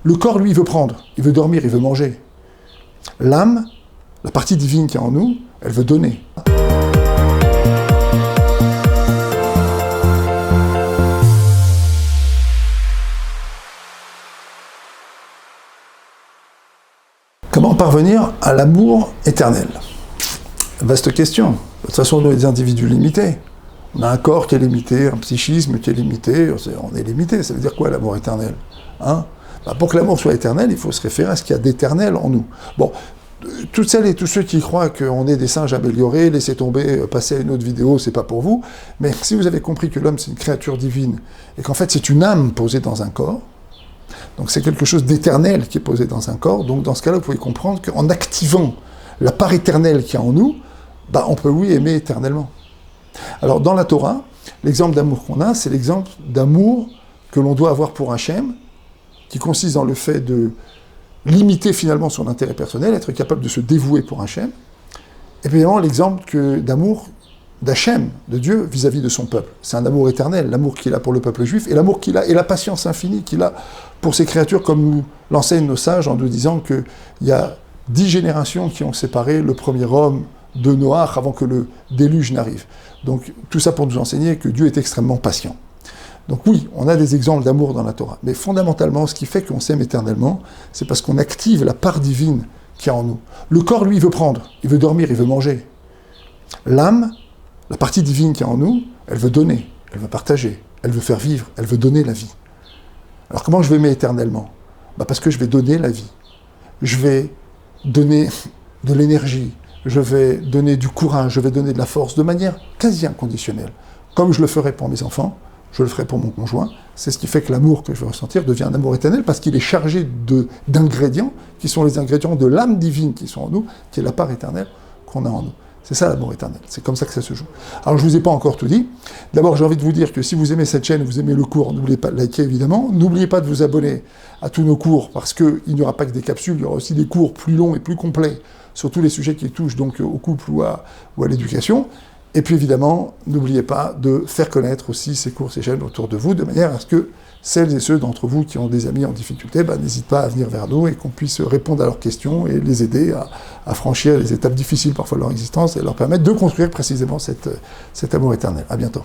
Le corps, lui, il veut prendre, il veut dormir, il veut manger. L'âme, la partie divine qui est en nous, elle veut donner. Comment parvenir à l'amour éternel? Vaste question. De toute façon, nous, les individus limités. On a un corps qui est limité, un psychisme qui est limité, on est limité. Ça veut dire quoi, l'amour éternel, hein? Pour que l'amour soit éternel, il faut se référer à ce qu'il y a d'éternel en nous. Bon, toutes celles et tous ceux qui croient qu'on est des singes améliorés, laissez tomber, passez à une autre vidéo, c'est pas pour vous. Mais si vous avez compris que l'homme, c'est une créature divine, et qu'en fait, c'est une âme posée dans un corps, donc c'est quelque chose d'éternel qui est posé dans un corps, donc dans ce cas-là, vous pouvez comprendre qu'en activant la part éternelle qu'il y a en nous, on peut, oui, aimer éternellement. Alors, dans la Torah, l'exemple d'amour qu'on a, c'est l'exemple d'amour que l'on doit avoir pour Hachem, qui consiste dans le fait de limiter finalement son intérêt personnel, être capable de se dévouer pour Hachem, et puis évidemment l'exemple d'amour d'Hachem, de Dieu, vis-à-vis de son peuple. C'est un amour éternel, l'amour qu'il a pour le peuple juif, et l'amour qu'il a, et la patience infinie qu'il a pour ses créatures, comme nous l'enseignent nos sages en nous disant qu'il y a 10 générations qui ont séparé le premier homme de Noach avant que le déluge n'arrive. Donc tout ça pour nous enseigner que Dieu est extrêmement patient. Donc oui, on a des exemples d'amour dans la Torah, mais fondamentalement, ce qui fait qu'on s'aime éternellement, c'est parce qu'on active la part divine qu'il y a en nous. Le corps, lui, il veut prendre, il veut dormir, il veut manger. L'âme, la partie divine qui est en nous, elle veut donner, elle veut partager, elle veut faire vivre, elle veut donner la vie. Alors comment je vais aimer éternellement? Parce que je vais donner la vie. Je vais donner de l'énergie, je vais donner du courage, je vais donner de la force de manière quasi inconditionnelle. Comme je le ferai pour mes enfants, je le ferai pour mon conjoint. C'est ce qui fait que l'amour que je vais ressentir devient un amour éternel, parce qu'il est chargé d'ingrédients qui sont les ingrédients de l'âme divine qui sont en nous, qui est la part éternelle qu'on a en nous. C'est ça l'amour éternel, c'est comme ça que ça se joue. Alors je ne vous ai pas encore tout dit. D'abord j'ai envie de vous dire que si vous aimez cette chaîne, vous aimez le cours, n'oubliez pas de liker évidemment. N'oubliez pas de vous abonner à tous nos cours, parce qu'il n'y aura pas que des capsules, il y aura aussi des cours plus longs et plus complets sur tous les sujets qui touchent donc au couple ou à l'éducation. Et puis évidemment, n'oubliez pas de faire connaître aussi ces cours, ces chaînes autour de vous, de manière à ce que celles et ceux d'entre vous qui ont des amis en difficulté, n'hésitent pas à venir vers nous et qu'on puisse répondre à leurs questions et les aider à franchir les étapes difficiles parfois de leur existence et leur permettre de construire précisément cet amour éternel. À bientôt.